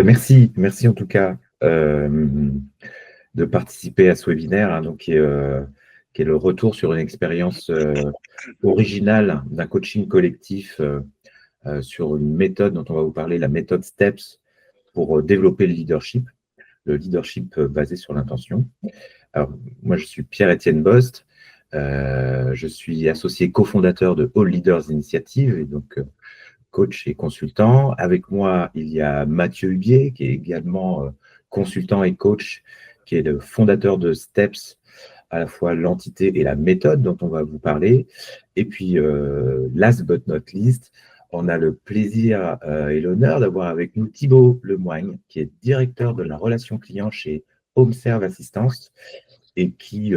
Merci en tout cas de participer à ce webinaire, hein, donc, qui est le retour sur une expérience originale d'un coaching collectif sur une méthode dont on va vous parler, la méthode STEPS, pour développer le leadership basé sur l'intention. Alors, moi, je suis Pierre-Étienne Bost, je suis associé cofondateur de All Leaders Initiative, et donc coach et consultant. Avec moi, il y a Mathieu Hubier, qui est également consultant et coach, qui est le fondateur de STEPS, à la fois l'entité et la méthode dont on va vous parler. Et puis, last but not least, on a le plaisir et l'honneur d'avoir avec nous Thibaut Lemoigne, qui est directeur de la relation client chez HomeServe Assistance et qui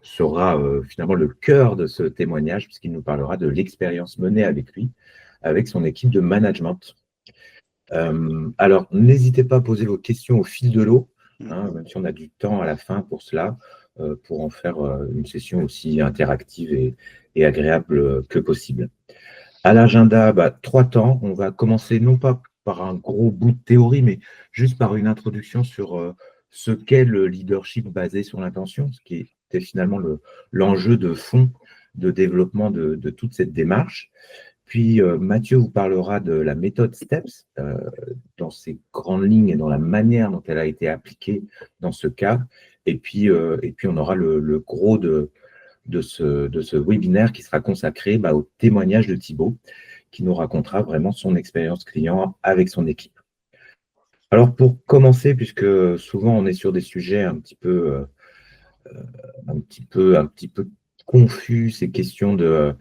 sera finalement le cœur de ce témoignage, puisqu'il nous parlera de l'expérience menée avec lui, avec son équipe de management. Alors, n'hésitez pas à poser vos questions au fil de l'eau, hein, même si on a du temps à la fin pour cela, pour en faire une session aussi interactive et agréable que possible. À l'agenda, 3 temps. On va commencer non pas par un gros bout de théorie, mais juste par une introduction sur ce qu'est le leadership basé sur l'intention, ce qui était finalement l'enjeu de fond de développement de toute cette démarche. Puis Mathieu vous parlera de la méthode STEPS dans ses grandes lignes et dans la manière dont elle a été appliquée dans ce cas. Et puis on aura le gros de ce webinaire qui sera consacré au témoignage de Thibaut, qui nous racontera vraiment son expérience client avec son équipe. Alors pour commencer, puisque souvent on est sur des sujets un petit peu confus, ces questions de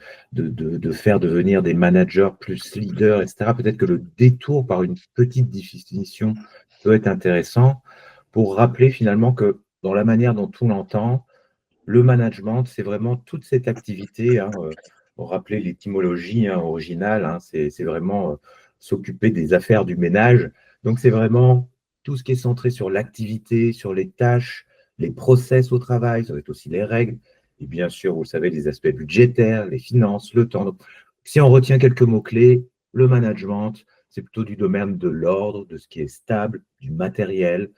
faire devenir des managers plus leaders, etc. Peut-être que le détour par une petite définition peut être intéressant pour rappeler finalement que dans la manière dont on l'entend, le management, c'est vraiment toute cette activité, pour rappeler l'étymologie originale, c'est vraiment s'occuper des affaires du ménage. Donc, c'est vraiment tout ce qui est centré sur l'activité, sur les tâches, les process au travail, ça va être aussi les règles, et bien sûr, vous savez, les aspects budgétaires, les finances, le temps. Donc, si on retient quelques mots-clés, le management, c'est plutôt du domaine de l'ordre, de ce qui est stable, du matériel.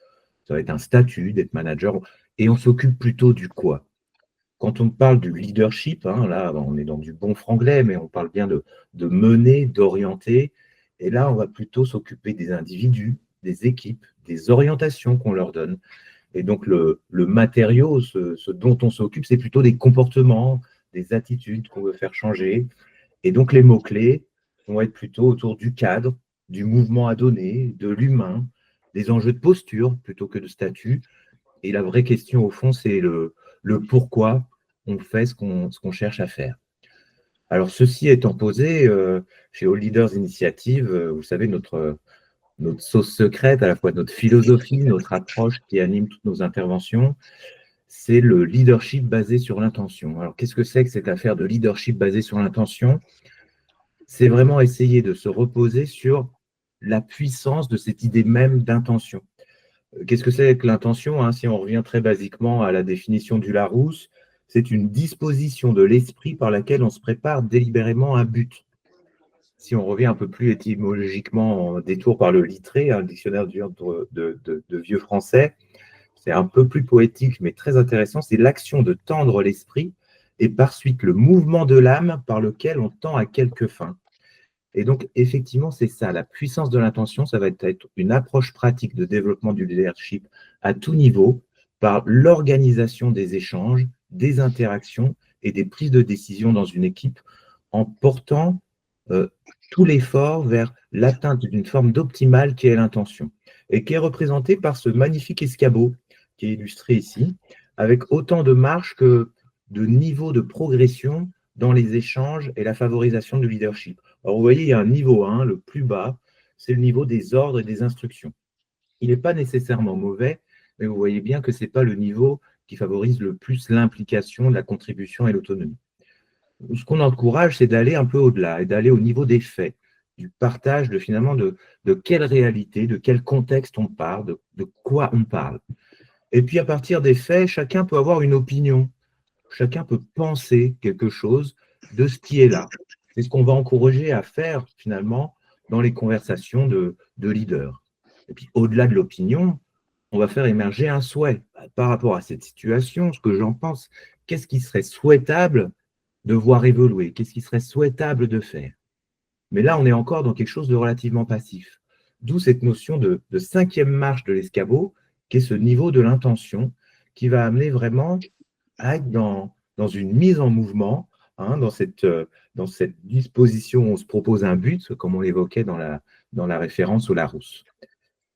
Ça va être un statut d'être manager, et on s'occupe plutôt du quoi. Quand on parle du leadership, là, on est dans du bon franglais, mais on parle bien de mener, d'orienter. Et là, on va plutôt s'occuper des individus, des équipes, des orientations qu'on leur donne. Et donc, le matériau, ce dont on s'occupe, c'est plutôt des comportements, des attitudes qu'on veut faire changer. Et donc, les mots-clés vont être plutôt autour du cadre, du mouvement à donner, de l'humain, des enjeux de posture plutôt que de statut. Et la vraie question, au fond, c'est le pourquoi on fait ce qu'on cherche à faire. Alors, ceci étant posé, chez All Leaders Initiative, vous savez, notre sauce secrète, à la fois notre philosophie, notre approche qui anime toutes nos interventions, c'est le leadership basé sur l'intention. Alors, qu'est-ce que c'est que cette affaire de leadership basé sur l'intention? C'est vraiment essayer de se reposer sur la puissance de cette idée même d'intention. Qu'est-ce que c'est que l'intention, si on revient très basiquement à la définition du Larousse, c'est une disposition de l'esprit par laquelle on se prépare délibérément un but. Si on revient un peu plus étymologiquement en détour par le littré, un dictionnaire de vieux français, c'est un peu plus poétique mais très intéressant, c'est l'action de tendre l'esprit et par suite le mouvement de l'âme par lequel on tend à quelque fin. Et donc, effectivement, c'est ça, la puissance de l'intention, ça va être une approche pratique de développement du leadership à tout niveau par l'organisation des échanges, des interactions et des prises de décision dans une équipe en portant tout l'effort vers l'atteinte d'une forme d'optimale qui est l'intention et qui est représentée par ce magnifique escabeau qui est illustré ici, avec autant de marches que de niveaux de progression dans les échanges et la favorisation du leadership. Alors, vous voyez, il y a un niveau 1, le plus bas, c'est le niveau des ordres et des instructions. Il n'est pas nécessairement mauvais, mais vous voyez bien que ce n'est pas le niveau qui favorise le plus l'implication, la contribution et l'autonomie. Ce qu'on encourage, c'est d'aller un peu au-delà et d'aller au niveau des faits, du partage finalement de quelle réalité, de quel contexte on parle, de quoi on parle. Et puis, à partir des faits, chacun peut avoir une opinion. Chacun peut penser quelque chose de ce qui est là. C'est ce qu'on va encourager à faire, finalement, dans les conversations de leaders. Et puis, au-delà de l'opinion, on va faire émerger un souhait par rapport à cette situation, ce que j'en pense. Qu'est-ce qui serait souhaitable de voir évoluer? Qu'est-ce qui serait souhaitable de faire? Mais là, on est encore dans quelque chose de relativement passif. D'où cette notion de cinquième marche de l'escabeau, qui est ce niveau de l'intention, qui va amener vraiment à être dans une mise en mouvement, hein, dans cette disposition où on se propose un but, comme on l'évoquait dans la référence au Larousse.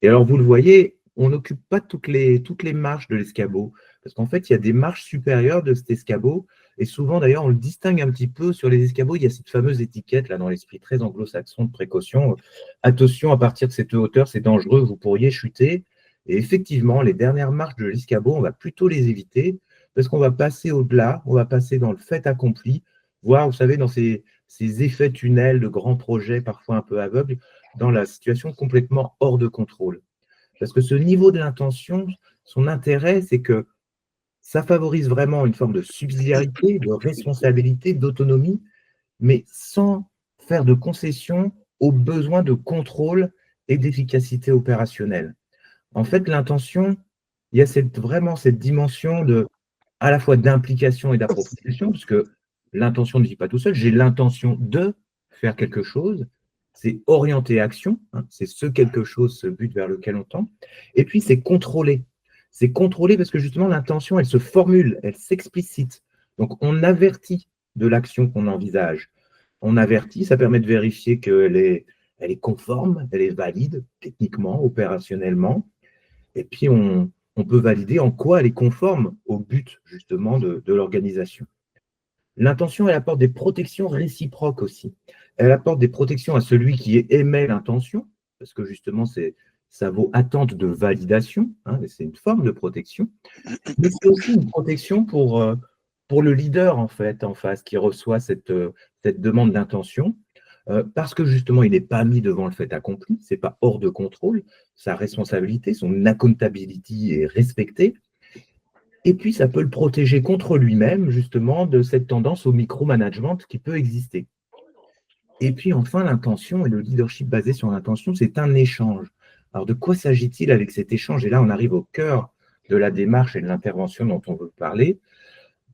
Et alors, vous le voyez, on n'occupe pas toutes les marches de l'escabeau, parce qu'en fait, il y a des marches supérieures de cet escabeau, et souvent, d'ailleurs, on le distingue un petit peu sur les escabeaux. Il y a cette fameuse étiquette, là, dans l'esprit très anglo-saxon de précaution. Attention, à partir de cette hauteur, c'est dangereux, vous pourriez chuter. Et effectivement, les dernières marches de l'escabeau, on va plutôt les éviter, parce qu'on va passer au-delà, on va passer dans le fait accompli, voire, vous savez, dans ces effets tunnels de grands projets, parfois un peu aveugles, dans la situation complètement hors de contrôle. Parce que ce niveau de l'intention, son intérêt, c'est que ça favorise vraiment une forme de subsidiarité, de responsabilité, d'autonomie, mais sans faire de concession aux besoins de contrôle et d'efficacité opérationnelle. En fait, l'intention, il y a vraiment cette dimension à la fois d'implication et d'appropriation, parce que l'intention ne vit pas tout seul. J'ai l'intention de faire quelque chose, c'est orienter action, hein, c'est ce quelque chose, ce but vers lequel on tend. Et puis, c'est contrôler. C'est contrôler parce que justement, l'intention, elle se formule, elle s'explicite. Donc, on avertit de l'action qu'on envisage. On avertit, ça permet de vérifier elle est conforme, elle est valide, techniquement, opérationnellement. Et puis, on peut valider en quoi elle est conforme au but, justement, de l'organisation. L'intention, elle apporte des protections réciproques aussi. Elle apporte des protections à celui qui émet l'intention, parce que justement, ça vaut attente de validation, hein, c'est une forme de protection, mais c'est aussi une protection pour le leader, en fait, en face, qui reçoit cette demande d'intention, parce que justement, il n'est pas mis devant le fait accompli, ce n'est pas hors de contrôle, sa responsabilité, son accountability est respectée, et puis ça peut le protéger contre lui-même, justement, de cette tendance au micromanagement qui peut exister. Et puis enfin, l'intention et le leadership basé sur l'intention, c'est un échange. Alors de quoi s'agit-il avec cet échange? Et là, on arrive au cœur de la démarche et de l'intervention dont on veut parler.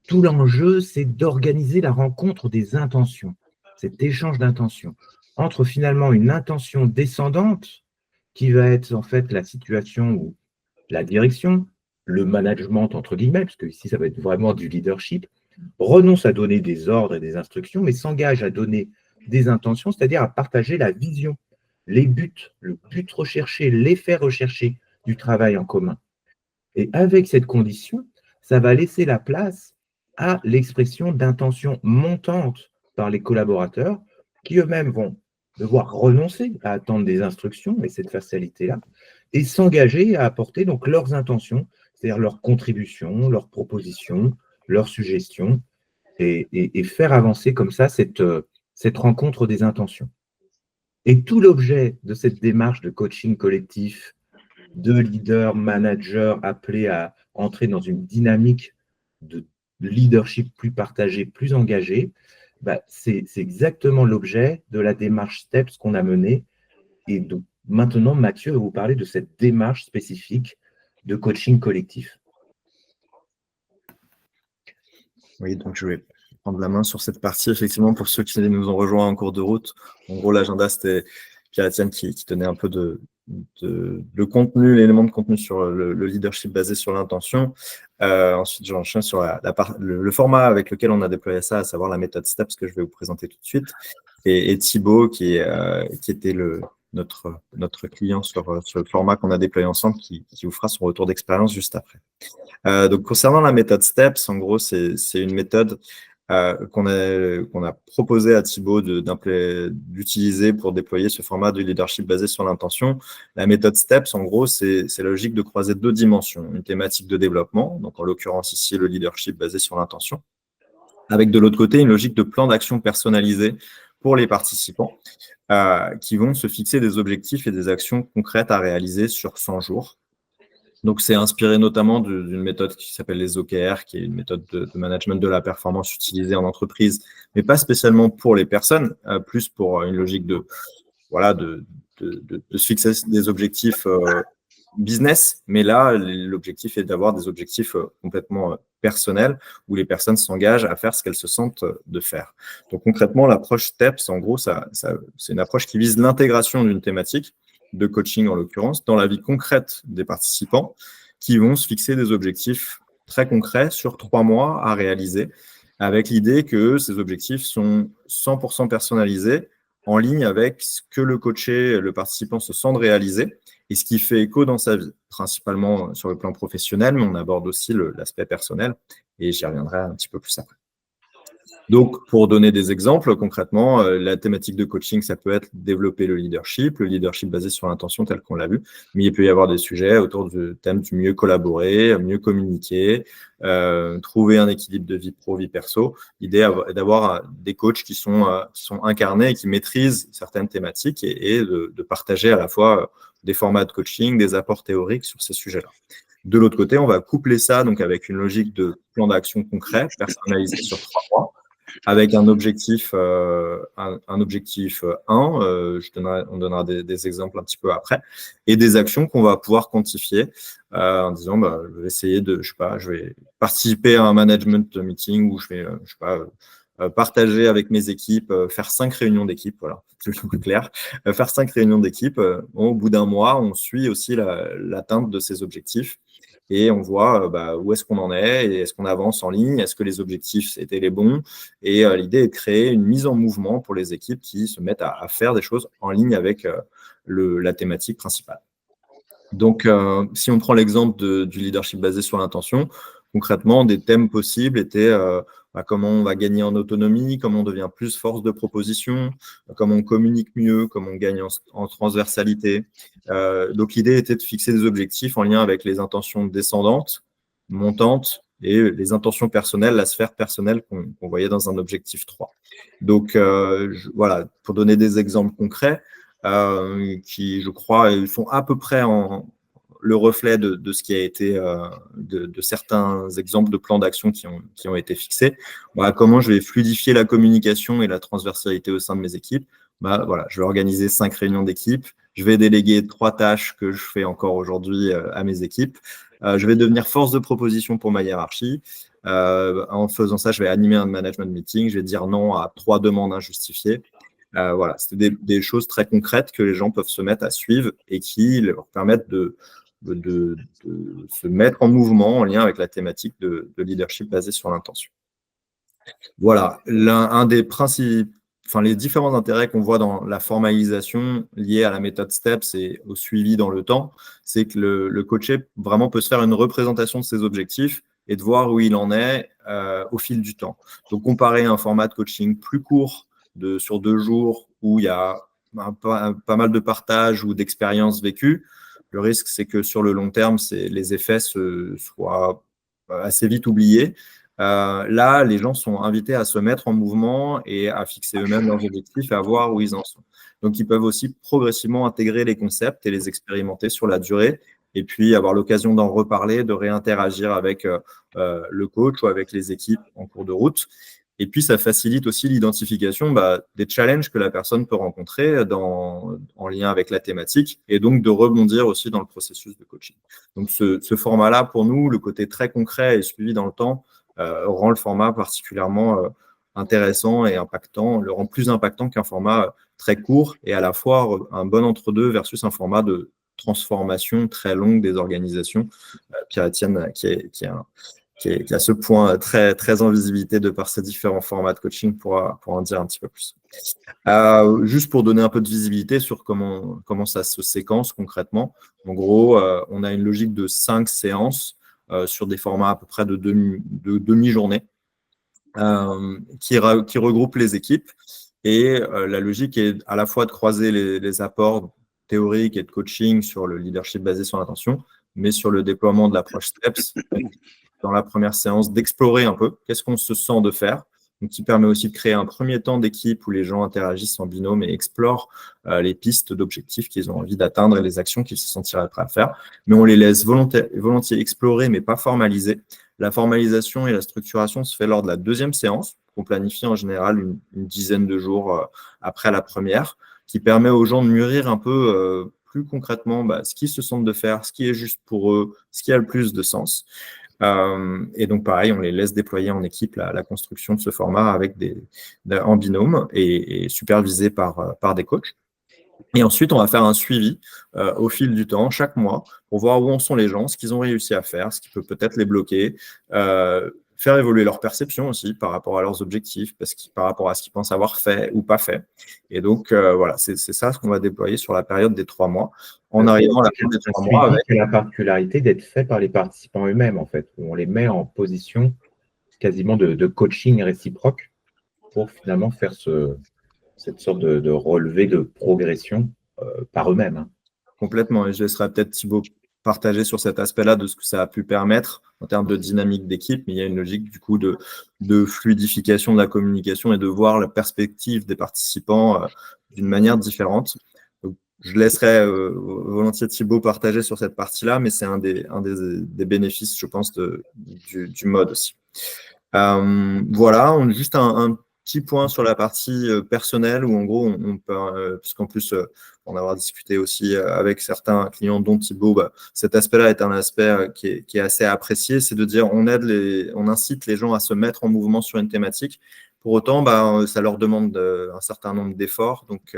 Tout l'enjeu, c'est d'organiser la rencontre des intentions, cet échange d'intentions, entre finalement une intention descendante, qui va être en fait la situation où la direction, le management entre guillemets, parce que ici ça va être vraiment du leadership, renonce à donner des ordres et des instructions, mais s'engage à donner des intentions, c'est-à-dire à partager la vision, les buts, le but recherché, l'effet recherché du travail en commun. Et avec cette condition, ça va laisser la place à l'expression d'intentions montantes par les collaborateurs qui eux-mêmes vont devoir renoncer à attendre des instructions et cette facilité-là et s'engager à apporter donc leurs intentions, c'est-à-dire leurs contributions, leurs propositions, leurs suggestions et faire avancer comme ça cette rencontre des intentions. Et tout l'objet de cette démarche de coaching collectif, de leaders, managers appelés à entrer dans une dynamique de leadership plus partagé, plus engagé, c'est exactement l'objet de la démarche STEPS qu'on a menée. Et donc, maintenant, Mathieu va vous parler de cette démarche spécifique de coaching collectif. Oui, donc je vais prendre la main sur cette partie. Effectivement, pour ceux qui nous ont rejoints en cours de route, en gros, l'agenda, c'était Pierre-Étienne qui tenait un peu le contenu, l'élément de contenu sur le leadership basé sur l'intention. Ensuite, j'enchaîne sur le format avec lequel on a déployé ça, à savoir la méthode STEPS que je vais vous présenter tout de suite. Et Thibaut, qui était notre client sur le format qu'on a déployé ensemble, qui vous fera son retour d'expérience juste après. Donc, concernant la méthode STEPS, en gros, c'est une méthode qu'on a proposé à Thibaut d'utiliser pour déployer ce format de leadership basé sur l'intention. La méthode STEPS, en gros, c'est la logique de croiser deux dimensions. Une thématique de développement, donc en l'occurrence ici, le leadership basé sur l'intention, avec de l'autre côté, une logique de plan d'action personnalisé pour les participants qui vont se fixer des objectifs et des actions concrètes à réaliser sur 100 jours. Donc, c'est inspiré notamment d'une méthode qui s'appelle les OKR, qui est une méthode de management de la performance utilisée en entreprise, mais pas spécialement pour les personnes, plus pour une logique de voilà, de se fixer des objectifs business, mais là, l'objectif est d'avoir des objectifs complètement personnels où les personnes s'engagent à faire ce qu'elles se sentent de faire. Donc concrètement, l'approche STEPS, en gros, c'est une approche qui vise l'intégration d'une thématique, de coaching en l'occurrence, dans la vie concrète des participants qui vont se fixer des objectifs très concrets sur 3 mois à réaliser, avec l'idée que ces objectifs sont 100% personnalisés, en ligne avec ce que le coaché, le participant se sent de réaliser et ce qui fait écho dans sa vie, principalement sur le plan professionnel, mais on aborde aussi l'aspect personnel et j'y reviendrai un petit peu plus après. Donc, pour donner des exemples, concrètement, la thématique de coaching, ça peut être développer le leadership basé sur l'intention tel qu'on l'a vu, mais il peut y avoir des sujets autour du thème du mieux collaborer, mieux communiquer, trouver un équilibre de vie pro, vie perso. L'idée est d'avoir des coachs qui sont incarnés et qui maîtrisent certaines thématiques et de partager à la fois des formats de coaching, des apports théoriques sur ces sujets-là. De l'autre côté, on va coupler ça donc avec une logique de plan d'action concret, personnalisé sur 3 mois, avec un objectif 1, on donnera des exemples un petit peu après, et des actions qu'on va pouvoir quantifier en disant, je vais essayer je vais participer à un management meeting où je vais, partager avec mes équipes, faire 5 réunions d'équipe, voilà, c'est plus clair, faire 5 réunions d'équipe. Au bout d'un mois, on suit aussi l'atteinte de ces objectifs. Et on voit où est-ce qu'on en est, et est-ce qu'on avance en ligne, est-ce que les objectifs étaient les bons. Et l'idée est de créer une mise en mouvement pour les équipes qui se mettent à faire des choses en ligne avec la thématique principale. Donc, si on prend l'exemple du leadership basé sur l'intention, concrètement, des thèmes possibles étaient comment on va gagner en autonomie, comment on devient plus force de proposition, comment on communique mieux, comment on gagne en transversalité. Donc, l'idée était de fixer des objectifs en lien avec les intentions descendantes, montantes et les intentions personnelles, la sphère personnelle qu'on voyait dans un objectif 3. Donc, voilà, pour donner des exemples concrets, qui, je crois, font à peu près le reflet de ce qui a été, de certains exemples de plans d'action qui ont été fixés. Comment je vais fluidifier la communication et la transversalité au sein de mes équipes. Voilà, je vais organiser 5 réunions d'équipe. Je vais déléguer 3 tâches que je fais encore aujourd'hui à mes équipes. Je vais devenir force de proposition pour ma hiérarchie. En faisant ça, je vais animer un management meeting. Je vais dire non à 3 demandes injustifiées. Voilà, c'est des choses très concrètes que les gens peuvent se mettre à suivre et qui leur permettent de se mettre en mouvement en lien avec la thématique de leadership basé sur l'intention. Voilà, un des principes, les différents intérêts qu'on voit dans la formalisation liée à la méthode STEPS et au suivi dans le temps, c'est que le coaché vraiment peut se faire une représentation de ses objectifs et de voir où il en est au fil du temps. Donc, comparer un format de coaching plus court sur 2 jours où il y a pas mal de partage ou d'expériences vécues, le risque, c'est que sur le long terme, les effets soient assez vite oubliés. Là, les gens sont invités à se mettre en mouvement et à fixer eux-mêmes leurs objectifs et à voir où ils en sont. Donc, ils peuvent aussi progressivement intégrer les concepts et les expérimenter sur la durée et puis avoir l'occasion d'en reparler, de réinteragir avec le coach ou avec les équipes en cours de route. Et puis, ça facilite aussi l'identification des challenges que la personne peut rencontrer en lien avec la thématique et donc de rebondir aussi dans le processus de coaching. Donc, ce format-là, pour nous, le côté très concret et suivi dans le temps, rend le format particulièrement intéressant et impactant, le rend plus impactant qu'un format très court et à la fois un bon entre-deux versus un format de transformation très longue des organisations. Pierre-Étienne, qui a ce point très, très en visibilité de par ses différents formats de coaching pour en dire un petit peu plus. Juste pour donner un peu de visibilité sur comment ça se séquence concrètement. En gros, on a une logique de 5 séances sur des formats à peu près de demi-journée qui regroupent les équipes. Et la logique est à la fois de croiser les apports théoriques et de coaching sur le leadership basé sur l'intention, mais sur le déploiement de l'approche STEPS, dans la première séance, d'explorer un peu qu'est-ce qu'on se sent de faire, donc qui permet aussi de créer un premier temps d'équipe où les gens interagissent en binôme et explorent les pistes d'objectifs qu'ils ont envie d'atteindre et les actions qu'ils se sentiraient prêts à faire. Mais on les laisse volontiers explorer, mais pas formaliser. La formalisation et la structuration se fait lors de la 2e séance, qu'on planifie en général une dizaine de jours après la première. qui permet aux gens de mûrir un peu plus concrètement ce qu'ils se sentent de faire, ce qui est juste pour eux, ce qui a le plus de sens. Et donc, pareil, on les laisse déployer en équipe la construction de ce format en binôme et supervisé par des coachs. Et ensuite, on va faire un suivi au fil du temps, chaque mois, pour voir où en sont les gens, ce qu'ils ont réussi à faire, ce qui peut peut-être les bloquer, faire évoluer leur perception aussi par rapport à leurs objectifs, par rapport à ce qu'ils pensent avoir fait ou pas fait. Et donc, voilà, c'est ça ce qu'on va déployer sur la période des 3 mois, en arrivant à la fin des 3 mois avec la particularité d'être fait par les participants eux-mêmes, en fait, où on les met en position quasiment de coaching réciproque pour finalement faire cette sorte de relevé de progression par eux-mêmes. Hein. Complètement. Et je laisserai peut-être Thibaut partager sur cet aspect-là de ce que ça a pu permettre en termes de dynamique d'équipe, mais il y a une logique du coup de fluidification de la communication et de voir la perspective des participants d'une manière différente. Donc, je laisserai volontiers Thibaut partager sur cette partie-là, mais c'est un des bénéfices, je pense, du mode aussi. Voilà, juste un petit point sur la partie personnelle où en gros on peut, puisqu'en plus on avoir discuté aussi avec certains clients dont Thibaut, cet aspect-là est un aspect qui est assez apprécié, c'est de dire on incite les gens à se mettre en mouvement sur une thématique. Pour autant, ça leur demande un certain nombre d'efforts, donc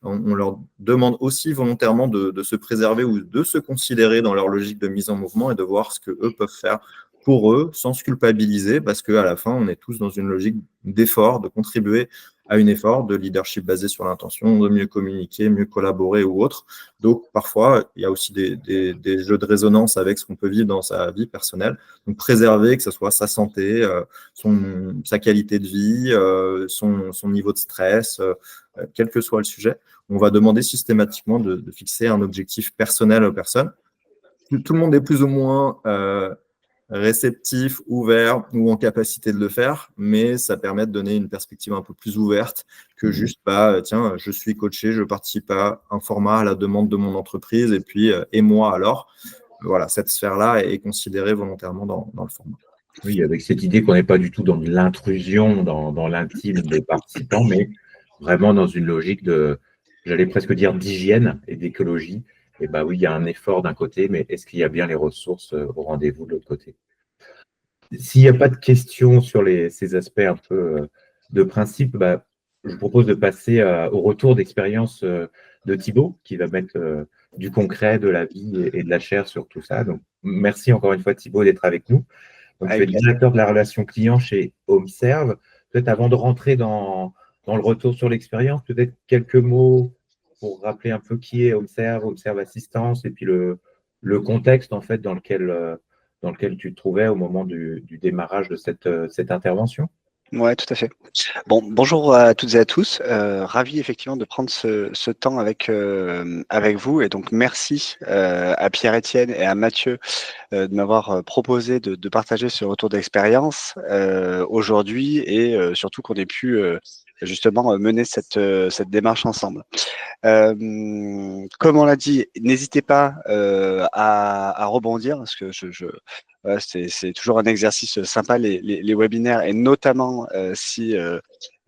on leur demande aussi volontairement de se préserver ou de se considérer dans leur logique de mise en mouvement et de voir ce que eux peuvent faire pour eux, sans se culpabiliser, parce qu'à la fin, on est tous dans une logique d'effort, de contribuer à un effort, de leadership basé sur l'intention, de mieux communiquer, mieux collaborer ou autre. Donc, parfois, il y a aussi des jeux de résonance avec ce qu'on peut vivre dans sa vie personnelle. Donc, préserver, que ce soit sa santé, sa qualité de vie, son niveau de stress, quel que soit le sujet, on va demander systématiquement de fixer un objectif personnel aux personnes. Tout le monde est plus ou moins réceptif, ouvert ou en capacité de le faire, mais ça permet de donner une perspective un peu plus ouverte que juste, tiens, je suis coaché, je participe à un format à la demande de mon entreprise et puis, et moi alors, voilà, cette sphère-là est considérée volontairement dans le format. Oui, avec cette idée qu'on n'est pas du tout dans de l'intrusion dans l'intime des participants, mais vraiment dans une logique j'allais presque dire d'hygiène et d'écologie. Et oui, il y a un effort d'un côté, mais est-ce qu'il y a bien les ressources au rendez-vous de l'autre côté? S'il n'y a pas de questions sur ces aspects un peu de principe, je vous propose de passer au retour d'expérience de Thibaut, qui va mettre du concret, de la vie et de la chair sur tout ça. Donc, merci encore une fois, Thibaut, d'être avec nous. Donc, tu es directeur de la relation client chez HomeServe. Peut-être avant de rentrer dans le retour sur l'expérience, peut-être quelques mots pour rappeler un peu qui est HomeServe, HomeServe Assistance, et puis le contexte en fait dans lequel tu te trouvais au moment du démarrage de cette intervention. Ouais, tout à fait. Bon, bonjour à toutes et à tous. Ravi effectivement de prendre ce temps avec vous, et donc merci à Pierre-Étienne et à Mathieu de m'avoir proposé de partager ce retour d'expérience aujourd'hui, et surtout qu'on ait pu justement mener cette démarche ensemble. Comme on l'a dit, n'hésitez pas à rebondir, parce que c'est toujours un exercice sympa, les webinaires, et notamment si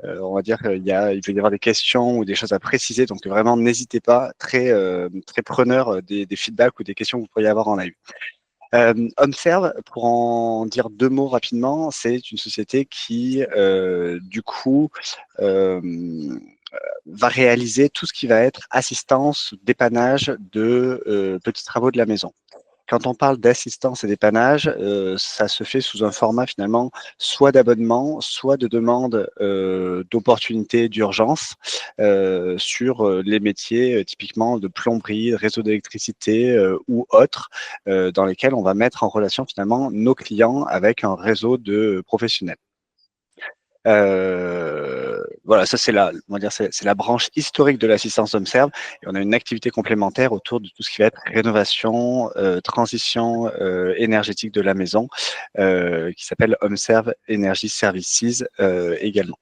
on va dire il peut y avoir des questions ou des choses à préciser. Donc vraiment, n'hésitez pas, très preneur des feedbacks ou des questions que vous pourriez avoir en live. HomeServe, pour en dire 2 mots rapidement, c'est une société qui, du coup, va réaliser tout ce qui va être assistance, dépannage de petits travaux de la maison. Quand on parle d'assistance et dépannage, ça se fait sous un format finalement soit d'abonnement, soit de demande d'opportunités d'urgence sur les métiers typiquement de plomberie, réseau d'électricité ou autres, dans lesquels on va mettre en relation finalement nos clients avec un réseau de professionnels. Voilà, ça c'est on va dire c'est la branche historique de l'assistance HomeServe, et on a une activité complémentaire autour de tout ce qui va être rénovation, transition énergétique de la maison, qui s'appelle HomeServe Energy Services également.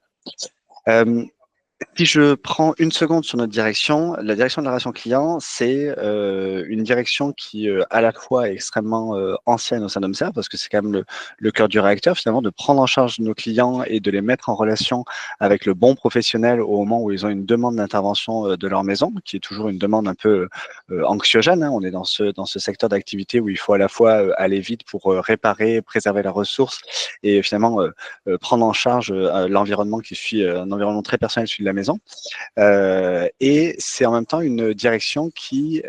Si je prends une seconde sur notre direction, la direction de la relation client, c'est une direction qui à la fois est extrêmement ancienne au sein d'Homserve, parce que c'est quand même le cœur du réacteur finalement, de prendre en charge nos clients et de les mettre en relation avec le bon professionnel au moment où ils ont une demande d'intervention de leur maison, qui est toujours une demande un peu anxiogène. Hein. On est dans ce secteur d'activité où il faut à la fois aller vite pour réparer, préserver la ressource et finalement prendre en charge l'environnement qui suit un environnement très personnel celui de la maison. Et c'est en même temps une direction qui,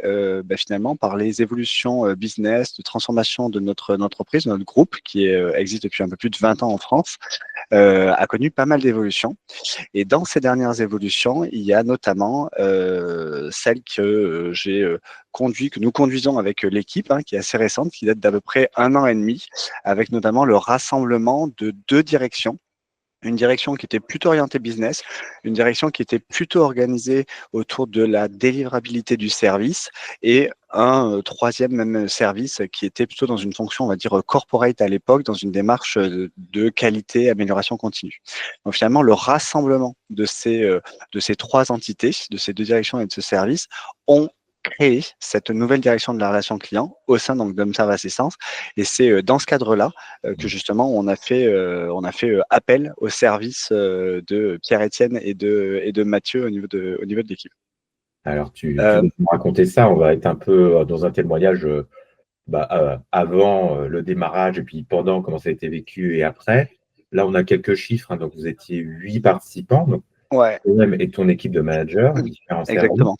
finalement, par les évolutions business, de transformation de notre entreprise, de notre groupe, qui existe depuis un peu plus de 20 ans en France, a connu pas mal d'évolutions. Et dans ces dernières évolutions, il y a notamment celle que que nous conduisons avec l'équipe, hein, qui est assez récente, qui date d'à peu près 1 an et demi, avec notamment le rassemblement de 2 directions. Une direction qui était plutôt orientée business, une direction qui était plutôt organisée autour de la délivrabilité du service et un troisième même service qui était plutôt dans une fonction, on va dire, corporate à l'époque, dans une démarche de qualité, amélioration continue. Donc finalement, le rassemblement de ces 3 entités, de ces 2 directions et de ce service, ont créé cette nouvelle direction de la relation client au sein donc d'Homserve Assistance. Et c'est dans ce cadre-là que justement on a fait appel au service de Pierre-Étienne et de Mathieu au niveau de l'équipe. Alors, tu Euh, vas nous raconter ça. On va être un peu dans un témoignage avant le démarrage et puis pendant, comment ça a été vécu et après. Là, on a quelques chiffres. Hein. Donc, vous étiez 8 participants, donc ouais, toi-même et ton équipe de managers, différents services. exactement.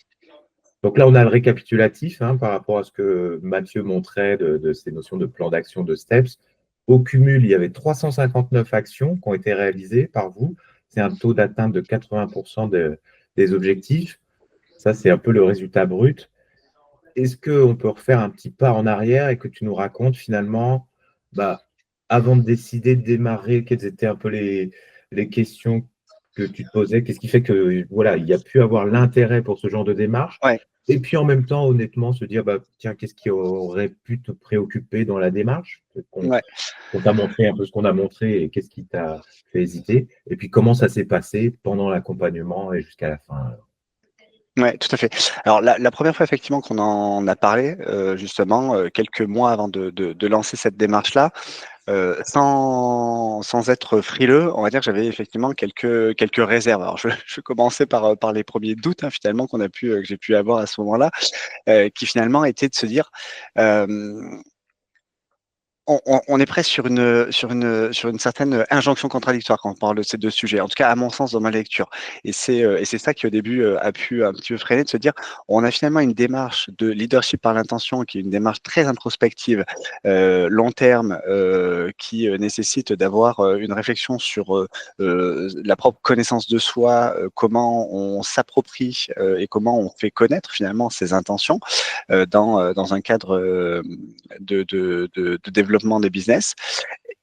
Donc là, on a le récapitulatif par rapport à ce que Mathieu montrait de ces notions de plan d'action, de STEPS. Au cumul, il y avait 359 actions qui ont été réalisées par vous. C'est un taux d'atteinte de 80% des objectifs. Ça, c'est un peu le résultat brut. Est-ce qu'on peut refaire un petit pas en arrière et que tu nous racontes finalement, avant de décider de démarrer, quelles étaient un peu les questions que tu te posais? Qu'est-ce qui fait que voilà, il y a pu avoir l'intérêt pour ce genre de démarche? Ouais. Et puis en même temps, honnêtement, se dire, tiens, qu'est-ce qui aurait pu te préoccuper dans la démarche? Ouais. On t'a montré un peu ce qu'on a montré et qu'est-ce qui t'a fait hésiter? Et puis comment ça s'est passé pendant l'accompagnement et jusqu'à la fin? Ouais, tout à fait. Alors la première fois effectivement qu'on en a parlé, justement, quelques mois avant de lancer cette démarche-là, sans être frileux, on va dire que j'avais effectivement quelques réserves. Alors je commençais par les premiers doutes, hein, finalement que j'ai pu avoir à ce moment-là, qui finalement étaient de se dire, on est presque sur une certaine injonction contradictoire quand on parle de ces 2 sujets, en tout cas à mon sens dans ma lecture. Et c'est ça qui au début a pu un petit peu freiner, de se dire on a finalement une démarche de leadership par l'intention qui est une démarche très introspective, long terme, qui nécessite d'avoir une réflexion sur la propre connaissance de soi, comment on s'approprie et comment on fait connaître finalement ses intentions dans un cadre de développement des business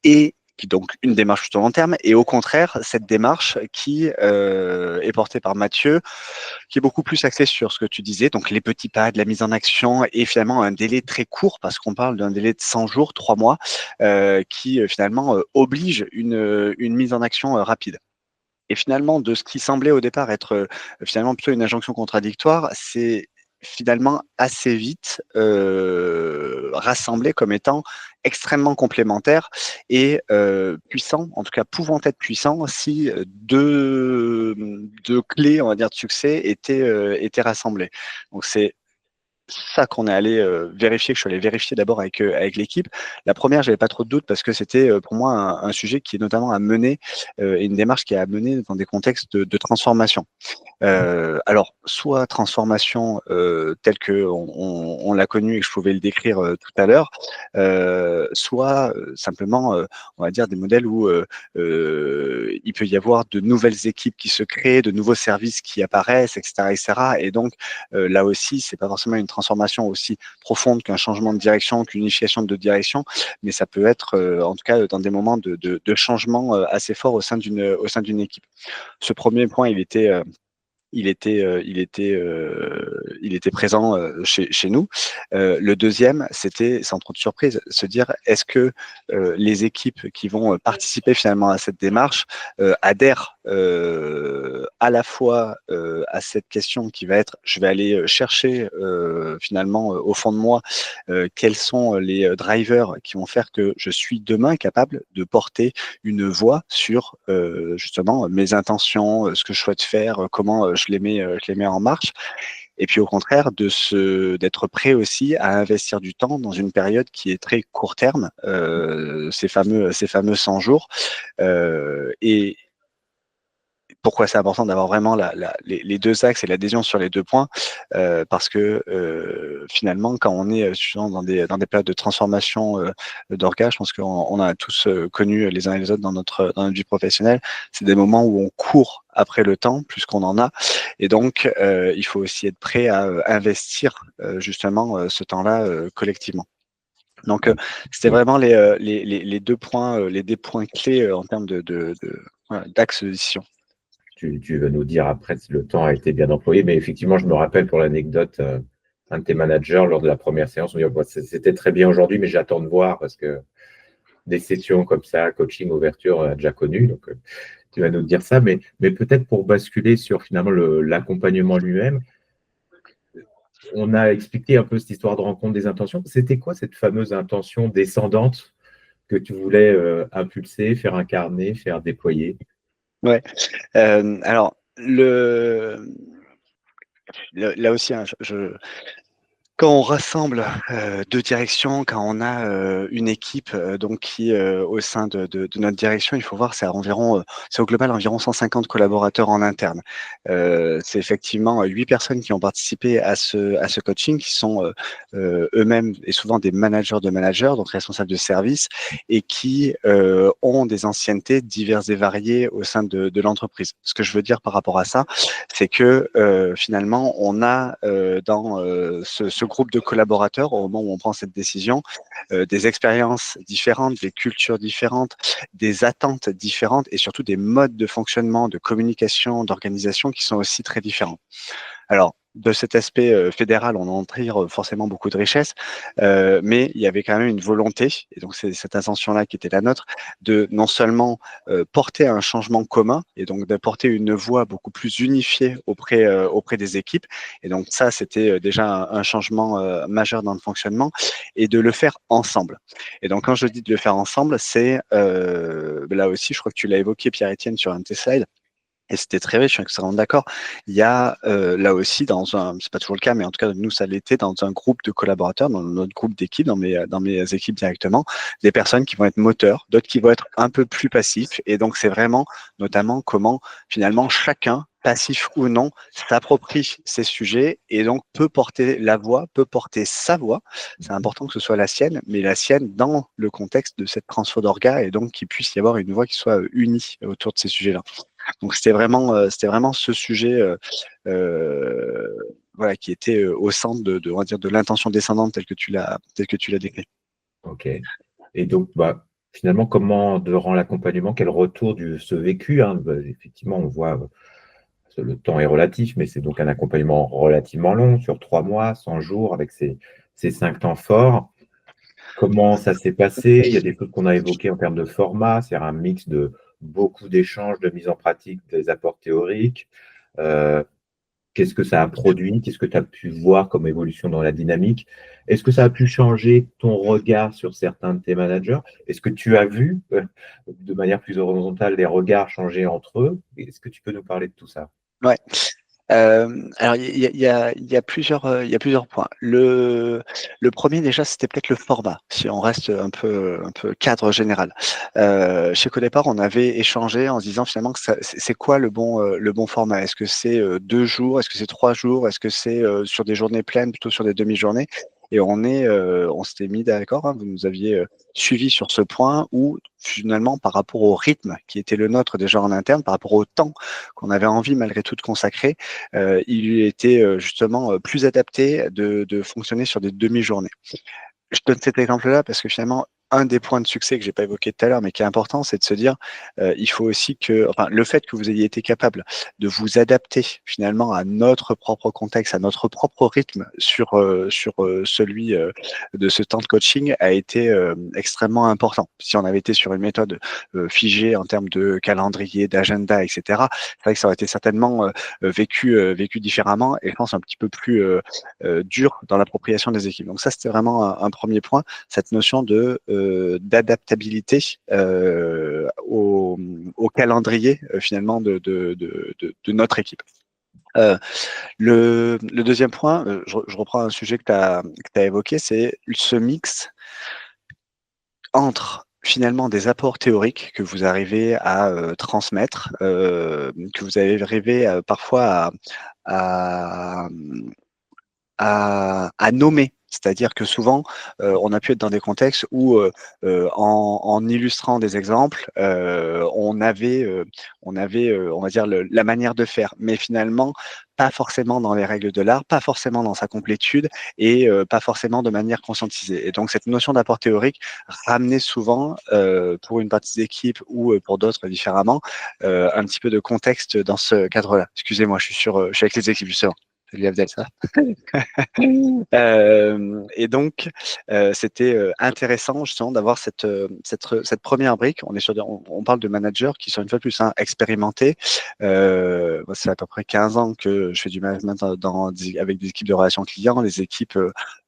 et qui donc une démarche plutôt long terme et au contraire cette démarche qui est portée par Mathieu qui est beaucoup plus axée sur ce que tu disais, donc les petits pas, de la mise en action et finalement un délai très court parce qu'on parle d'un délai de 100 jours, 3 mois qui finalement oblige une mise en action rapide. Et finalement, de ce qui semblait au départ être finalement plutôt une injonction contradictoire, c'est finalement assez vite rassemblé comme étant extrêmement complémentaire et puissant, en tout cas pouvant être puissant si deux clés, on va dire, de succès étaient rassemblées. Donc c'est ça qu'on est allé vérifier, que je suis allé vérifier d'abord avec l'équipe. La première, j'avais pas trop de doutes parce que c'était pour moi un sujet qui est notamment à mener et une démarche qui est à mener dans des contextes de transformation. Alors, soit transformation telle que on l'a connue et que je pouvais le décrire tout à l'heure, soit simplement, on va dire des modèles où il peut y avoir de nouvelles équipes qui se créent, de nouveaux services qui apparaissent, etc., etc. Et donc là aussi, c'est pas forcément une transformation aussi profonde qu'un changement de direction, qu'une unification de direction, mais ça peut être, en tout cas, dans des moments de changement assez fort au sein d'une équipe. Ce premier point, il était présent chez nous. Le deuxième, c'était, sans trop de surprise, se dire est-ce que les équipes qui vont participer finalement à cette démarche adhèrent à la fois à cette question qui va être, je vais aller chercher finalement au fond de moi quels sont les drivers qui vont faire que je suis demain capable de porter une voix sur justement mes intentions, ce que je souhaite faire, comment je les mets en marche. Et puis au contraire, d'être prêt aussi à investir du temps dans une période qui est très court terme, ces fameux 100 jours. Et pourquoi c'est important d'avoir vraiment les deux axes et l'adhésion sur les deux points, parce que finalement, quand on est souvent dans des périodes de transformation d'orgas, je pense qu'on a tous connu les uns et les autres dans notre vie professionnelle, c'est des moments où on court après le temps plus qu'on en a, et donc il faut aussi être prêt à investir justement ce temps-là collectivement. Donc c'était vraiment les deux points clés en termes voilà, d'axe de décision. Tu vas nous dire après si le temps a été bien employé, mais effectivement, je me rappelle pour l'anecdote, un de tes managers, lors de la première séance, on dit, oh, c'était très bien aujourd'hui, mais j'attends de voir parce que des sessions comme ça, coaching, ouverture, on a déjà connu. Donc, tu vas nous dire ça, mais peut-être pour basculer sur finalement l'accompagnement lui-même, on a expliqué un peu cette histoire de rencontre des intentions. C'était quoi cette fameuse intention descendante que tu voulais impulser, faire incarner, faire déployer? Ouais. Alors, là aussi, hein, quand on rassemble deux directions, quand on a une équipe donc qui au sein de notre direction, il faut voir, c'est au global environ 150 collaborateurs en interne. C'est effectivement 8 personnes qui ont participé à ce coaching, qui sont eux-mêmes et souvent des managers de managers, donc responsables de service, et qui ont des anciennetés diverses et variées au sein de l'entreprise. Ce que je veux dire par rapport à ça, c'est que finalement, on a dans ce groupe de collaborateurs, au moment où on prend cette décision, des expériences différentes, des cultures différentes, des attentes différentes et surtout des modes de fonctionnement, de communication, d'organisation qui sont aussi très différents. Alors, de cet aspect fédéral, on en tire forcément beaucoup de richesses, mais il y avait quand même une volonté, et donc c'est cette intention-là qui était la nôtre, de non seulement porter un changement commun, et donc d'apporter une voix beaucoup plus unifiée auprès des équipes, et donc ça, c'était déjà un changement majeur dans le fonctionnement, et de le faire ensemble. Et donc quand je dis de le faire ensemble, c'est là aussi, je crois que tu l'as évoqué, Pierre-Étienne, sur un de tes slides, et c'était très riche, je suis extrêmement d'accord. Il y a là aussi, c'est pas toujours le cas, mais en tout cas, nous, ça l'était, dans un groupe de collaborateurs, dans notre groupe d'équipe, dans mes équipes directement, des personnes qui vont être moteurs, d'autres qui vont être un peu plus passifs. Et donc, c'est vraiment notamment comment, finalement, chacun, passif ou non, s'approprie ces sujets et donc peut porter la voix, peut porter sa voix. C'est important que ce soit la sienne, mais la sienne dans le contexte de cette transfo d'orga, et donc qu'il puisse y avoir une voix qui soit unie autour de ces sujets-là. Donc c'était vraiment ce sujet voilà, qui était au centre on va dire, de l'intention descendante telle que tu l'as décrit. Ok. Et donc, finalement, comment durant l'accompagnement, quel retour de ce vécu, hein, effectivement, on voit le temps est relatif, mais c'est donc un accompagnement relativement long, sur 3 mois, 100 jours, avec ces 5 temps forts. Comment ça s'est passé? Il y a des choses qu'on a évoquées en termes de format, c'est un mix de beaucoup d'échanges, de mise en pratique des apports théoriques. Qu'est-ce que ça a produit? Qu'est-ce que tu as pu voir comme évolution dans la dynamique? Est-ce que ça a pu changer ton regard sur certains de tes managers? Est-ce que tu as vu de manière plus horizontale les regards changer entre eux? Est-ce que tu peux nous parler de tout ça? Ouais. Alors il y a plusieurs points. Le premier déjà, c'était peut-être le format, si on reste un peu cadre général. Je sais qu'au départ, on avait échangé en se disant finalement que c'est quoi le bon format? Est-ce que c'est 2 jours? Est-ce que c'est 3 jours? Est-ce que c'est sur des journées pleines, plutôt sur des demi-journées? Et on s'était mis d'accord, hein, vous nous aviez suivi sur ce point où finalement, par rapport au rythme qui était le nôtre déjà en interne, par rapport au temps qu'on avait envie malgré tout de consacrer, il lui était justement plus adapté de fonctionner sur des demi-journées. Je donne cet exemple-là parce que finalement, un des points de succès que j'ai pas évoqué tout à l'heure, mais qui est important, c'est de se dire, il faut aussi le fait que vous ayez été capable de vous adapter finalement à notre propre contexte, à notre propre rythme sur celui de ce temps de coaching a été extrêmement important. Si on avait été sur une méthode figée en termes de calendrier, d'agenda, etc., c'est vrai que ça aurait été certainement vécu différemment et je pense un petit peu plus dur dans l'appropriation des équipes. Donc ça, c'était vraiment un premier point, cette notion d'adaptabilité au calendrier finalement de notre équipe. Le deuxième point, je reprends un sujet que tu as évoqué, c'est ce mix entre finalement des apports théoriques que vous arrivez à transmettre, que vous arrivez parfois à nommer. C'est-à-dire que souvent, on a pu être dans des contextes où, en illustrant des exemples, on avait, on va dire, la manière de faire, mais finalement, pas forcément dans les règles de l'art, pas forcément dans sa complétude et pas forcément de manière conscientisée. Et donc, cette notion d'apport théorique ramenait souvent, pour une partie d'équipe ou pour d'autres différemment, un petit peu de contexte dans ce cadre-là. Excusez-moi, je suis avec les équipes justement. Salut Abdel, ça et donc, c'était intéressant justement d'avoir cette première brique. On parle de managers qui sont une fois de plus expérimentés. Moi, ça fait à peu près 15 ans que je fais du management avec des équipes de relations clients. Les équipes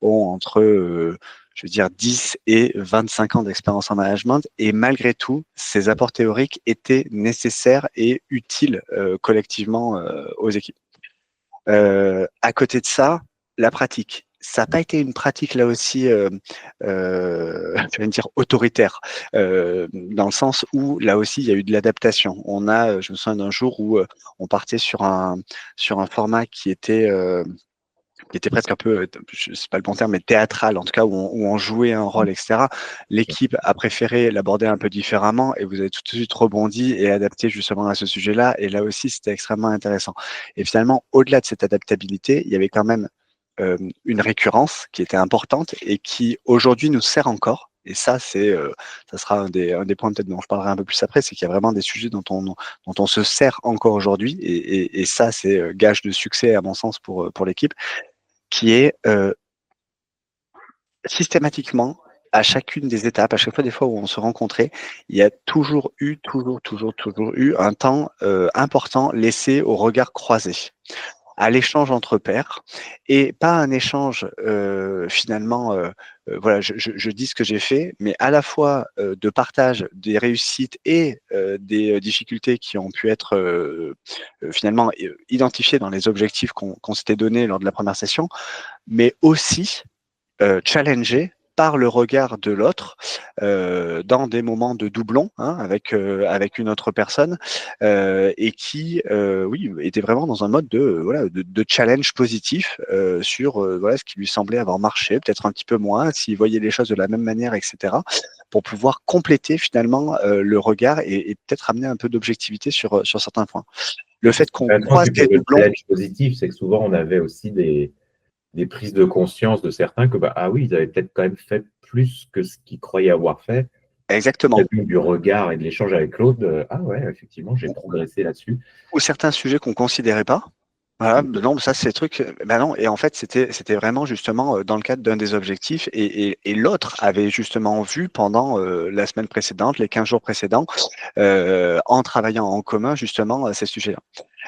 ont entre je veux dire 10 et 25 ans d'expérience en management et malgré tout, ces apports théoriques étaient nécessaires et utiles collectivement aux équipes. À côté de ça, la pratique. Ça n'a pas été une pratique là aussi, je vais dire autoritaire, dans le sens où là aussi il y a eu de l'adaptation. Je me souviens d'un jour où on partait sur un format qui était presque un peu, c'est pas le bon terme, mais théâtral, en tout cas, où on jouait un rôle, etc. L'équipe a préféré l'aborder un peu différemment et vous avez tout de suite rebondi et adapté justement à ce sujet-là. Et là aussi, c'était extrêmement intéressant. Et finalement, au-delà de cette adaptabilité, il y avait quand même une récurrence qui était importante et qui aujourd'hui nous sert encore. Et ça, ça sera un des points peut-être dont je parlerai un peu plus après, c'est qu'il y a vraiment des sujets dont on se sert encore aujourd'hui. Et ça, c'est gage de succès à mon sens pour l'équipe, qui est systématiquement, à chacune des étapes, à chaque fois des fois où on se rencontrait, il y a toujours eu un temps important laissé au regard croisé, à l'échange entre pairs et pas un échange finalement, voilà, je dis ce que j'ai fait, mais à la fois de partage des réussites et des difficultés qui ont pu être finalement identifiées dans les objectifs qu'on s'était donnés lors de la première session, mais aussi challengé par le regard de l'autre dans des moments de doublon avec une autre personne et qui oui était vraiment dans un mode de challenge positif sur voilà ce qui lui semblait avoir marché, peut-être un petit peu moins, s'il voyait les choses de la même manière, etc. pour pouvoir compléter finalement le regard et peut-être amener un peu d'objectivité sur certains points. Le fait qu'on croise des doublons. Le challenge positif, c'est que souvent on avait aussi des prises de conscience de certains que, ah oui, ils avaient peut-être quand même fait plus que ce qu'ils croyaient avoir fait. Exactement. Du regard et de l'échange avec l'autre, ah ouais, effectivement, j'ai progressé là-dessus. Ou certains sujets qu'on ne considérait pas. Voilà, non, ça c'est le truc. Non, et en fait, c'était vraiment justement dans le cadre d'un des objectifs, et l'autre avait justement vu pendant la semaine précédente, les 15 jours précédents, en travaillant en commun justement ces sujets-là.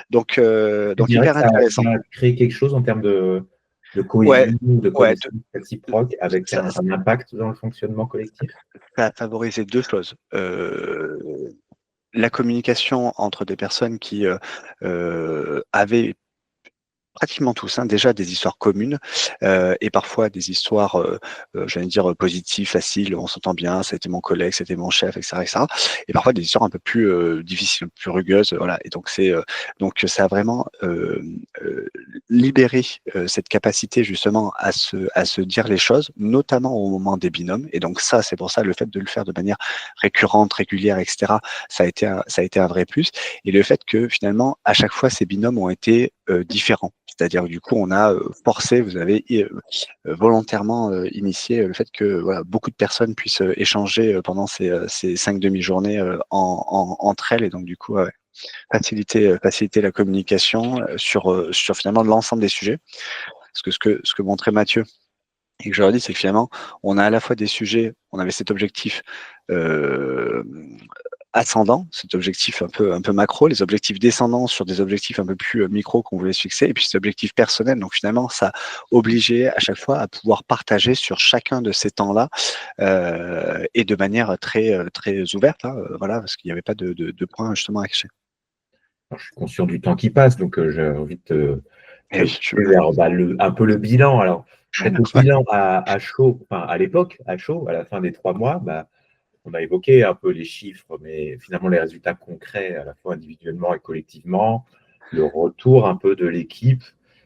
Donc hyper intéressant. Ça a créé quelque chose en termes de cohésion, de connaissance réciproque, avec un impact dans le fonctionnement collectif. Ça a favorisé deux choses. La communication entre des personnes qui avaient pratiquement tous, déjà des histoires communes et parfois des histoires, j'allais dire positives, faciles, on s'entend bien, c'était mon collègue, c'était mon chef, etc. Et parfois des histoires un peu plus difficiles, plus rugueuses, voilà. Et donc donc ça a vraiment libéré cette capacité justement à se dire les choses, notamment au moment des binômes. Et donc ça, c'est pour ça le fait de le faire de manière récurrente, régulière, etc. Ça a été un vrai plus. Et le fait que finalement à chaque fois ces binômes ont été différent. C'est-à-dire que du coup, on a forcé, vous avez volontairement initié le fait que voilà, beaucoup de personnes puissent échanger pendant ces 5 demi-journées entre elles, et donc du coup, faciliter la communication sur finalement l'ensemble des sujets. Parce que ce que montrait Mathieu et que je leur dis, c'est que finalement, on a à la fois des sujets, on avait cet objectif ascendant, cet objectif un peu macro, les objectifs descendants sur des objectifs un peu plus micro qu'on voulait se fixer, et puis cet objectif personnel. Donc finalement, ça obligeait à chaque fois à pouvoir partager sur chacun de ces temps-là et de manière très ouverte, hein, voilà, parce qu'il n'y avait pas de points justement à cacher. Alors, je suis conscient du temps qui passe, donc j'ai envie de Et oui, vers un peu le bilan. Alors, peut-être le ouais. bilan à chaud, enfin à l'époque, à chaud, à la fin des 3 mois, on a évoqué un peu les chiffres, mais finalement les résultats concrets, à la fois individuellement et collectivement, le retour un peu de l'équipe,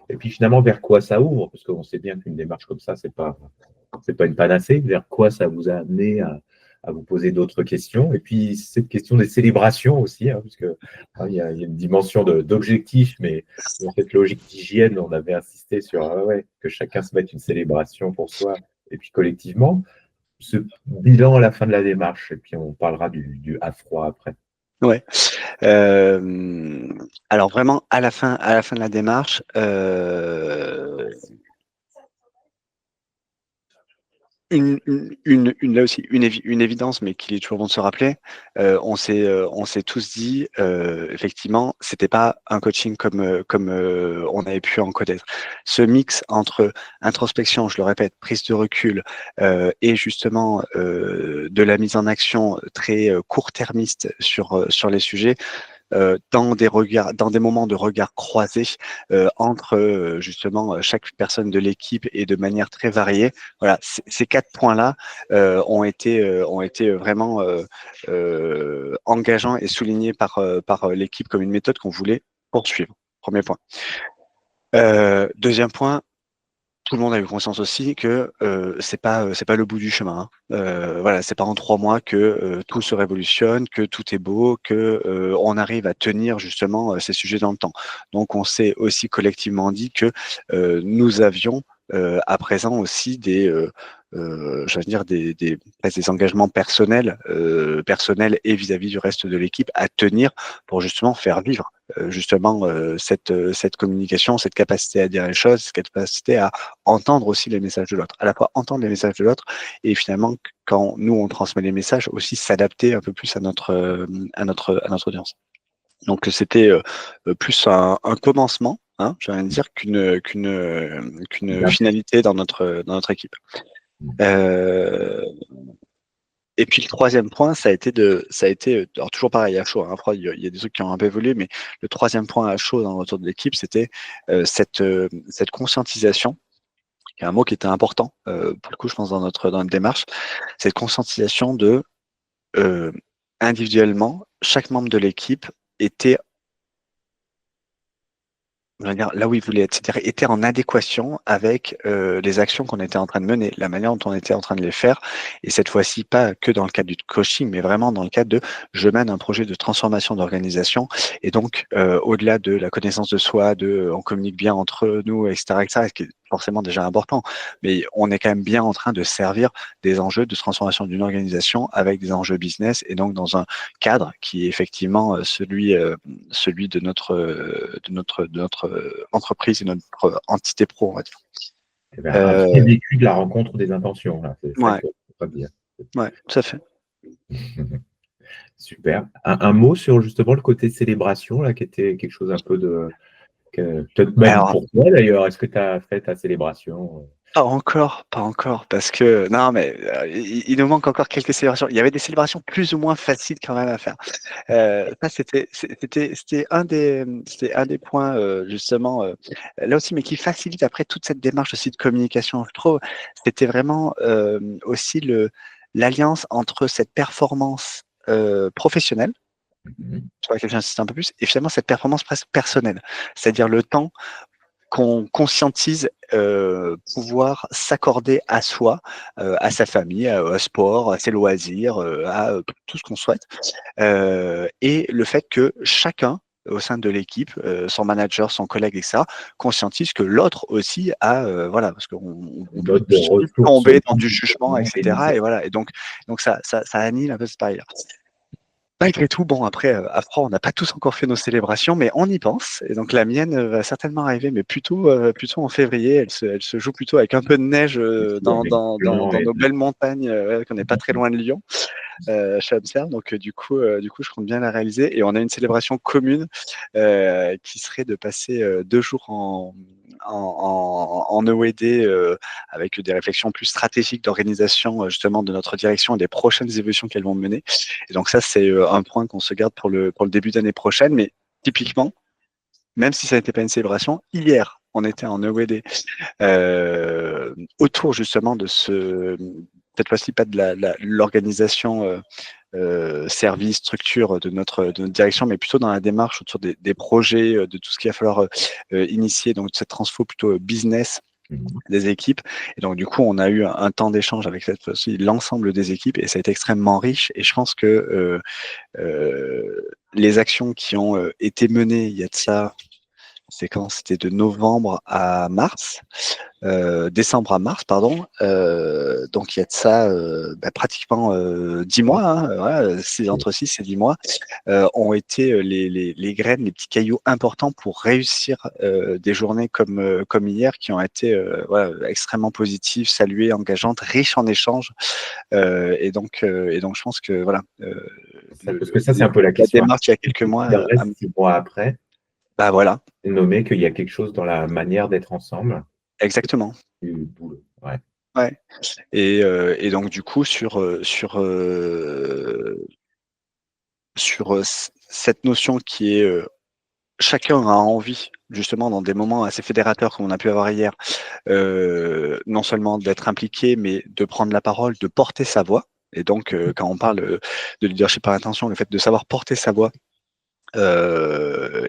et puis finalement vers quoi ça ouvre, parce qu'on sait bien qu'une démarche comme ça, c'est pas une panacée, vers quoi ça vous a amené à vous poser d'autres questions. Et puis cette question des célébrations aussi, hein, puisque il y a une dimension d'objectif, mais dans cette logique d'hygiène, on avait insisté sur que chacun se mette une célébration pour soi et puis collectivement. Ce bilan à la fin de la démarche, et puis on parlera du à froid après. Ouais. Alors vraiment à la fin de la démarche, là aussi une évidence, mais qu'il est toujours bon de se rappeler. On s'est tous dit effectivement, c'était pas un coaching comme on avait pu en connaître. Ce mix entre introspection, je le répète, prise de recul et justement de la mise en action très court-termiste sur les sujets. Dans des moments de regard croisés entre justement chaque personne de l'équipe et de manière très variée. Voilà, ces 4 points-là ont été vraiment engageants et soulignés par l'équipe comme une méthode qu'on voulait poursuivre. Premier point. Deuxième point, tout le monde a eu conscience aussi que c'est pas le bout du chemin. Hein. Voilà, c'est pas en 3 mois que tout se révolutionne, que tout est beau, que on arrive à tenir justement ces sujets dans le temps. Donc, on s'est aussi collectivement dit que nous avions à présent aussi j'allais dire des engagements personnels et vis-à-vis du reste de l'équipe à tenir pour justement faire vivre justement cette communication, cette capacité à dire les choses, cette capacité à entendre aussi les messages de l'autre, à la fois entendre les messages de l'autre et finalement quand nous on transmet les messages aussi s'adapter un peu plus à notre audience. Donc c'était plus un commencement, hein, j'ai envie de dire qu'une finalité dans notre équipe. Et puis le troisième point, ça a été alors toujours pareil à chaud, hein, après, il y a des trucs qui ont un peu évolué, mais le troisième point à chaud dans le retour de l'équipe, c'était cette conscientisation, qui est un mot qui était important pour le coup, je pense dans notre démarche, cette conscientisation de individuellement, chaque membre de l'équipe était là où il voulait être, c'est-à-dire était en adéquation avec les actions qu'on était en train de mener, la manière dont on était en train de les faire, et cette fois-ci pas que dans le cadre du coaching, mais vraiment dans le cadre de je mène un projet de transformation d'organisation, et donc au-delà de la connaissance de soi, on communique bien entre nous, etc., ce qui est forcément déjà important, mais on est quand même bien en train de servir des enjeux de transformation d'une organisation avec des enjeux business, et donc dans un cadre qui est effectivement celui de notre entreprise et notre entité pro, on va dire. Un vrai vécu de la rencontre des intentions. C'est ça Ouais. qu'il faut pas dire. Ouais, tout à fait. Super. Un mot sur justement le côté célébration, là, qui était quelque chose un peu peut-être même pour toi d'ailleurs. Est-ce que tu as fait ta célébration? Pas encore, parce que non, mais il nous manque encore quelques célébrations. Il y avait des célébrations plus ou moins faciles quand même à faire. Ça, c'était un des points justement là aussi, mais qui facilite après toute cette démarche aussi de communication. Je trouve, c'était vraiment aussi l'alliance entre cette performance professionnelle, sur laquelle j'insiste un peu plus, et finalement cette performance presque personnelle, c'est-à-dire le temps qu'on conscientise pouvoir s'accorder à soi, à sa famille, au sport, à ses loisirs, à tout ce qu'on souhaite. Et le fait que chacun au sein de l'équipe, son manager, son collègue, etc., conscientise que l'autre aussi a, voilà, parce qu'on peut Mode de tomber dans ressourcement du jugement, etc. Et voilà, et donc ça annule un peu ce pari-là. Malgré tout, bon, après, à froid, on n'a pas tous encore fait nos célébrations, mais on y pense. Et donc, la mienne va certainement arriver, mais plutôt en février. Elle se joue plutôt avec un peu de neige dans nos belles montagnes, qu'on n'est pas très loin de Lyon, chez Amsterdam. Donc, du coup, je compte bien la réaliser. Et on a une célébration commune qui serait de passer 2 jours en EOD avec des réflexions plus stratégiques d'organisation justement de notre direction et des prochaines évolutions qu'elles vont mener. Et donc ça, c'est un point qu'on se garde pour le début d'année prochaine. Mais typiquement, même si ça n'était pas une célébration, hier, on était en EOD autour justement de cette fois-ci pas de l'organisation service, structure de notre direction, mais plutôt dans la démarche autour des projets, de tout ce qu'il va falloir initier, donc cette transfo plutôt business des équipes. Et donc, du coup, on a eu un temps d'échange avec cette fois-ci l'ensemble des équipes et ça a été extrêmement riche. Et je pense que les actions qui ont été menées, il y a de ça, c'est quand c'était de novembre à mars, décembre à mars, pardon. Donc il y a de ça pratiquement 10 mois, hein, voilà, entre 6 et 10 mois, ont été les graines, les petits cailloux importants pour réussir des journées comme hier, qui ont été voilà, extrêmement positives, saluées, engageantes, riches en échanges. Et donc je pense que voilà. Parce que ça, c'est un peu la La question. démarche il y a quelques mois. Il reste 6 mois après. Bah voilà. Nommer qu'il y a quelque chose dans la manière d'être ensemble. Exactement. Du boulot. Ouais. Ouais. Et donc du coup sur cette notion qui est chacun a envie justement dans des moments assez fédérateurs comme on a pu avoir hier, non seulement d'être impliqué, mais de prendre la parole, de porter sa voix. Et donc quand on parle de leadership par intention, le fait de savoir porter sa voix.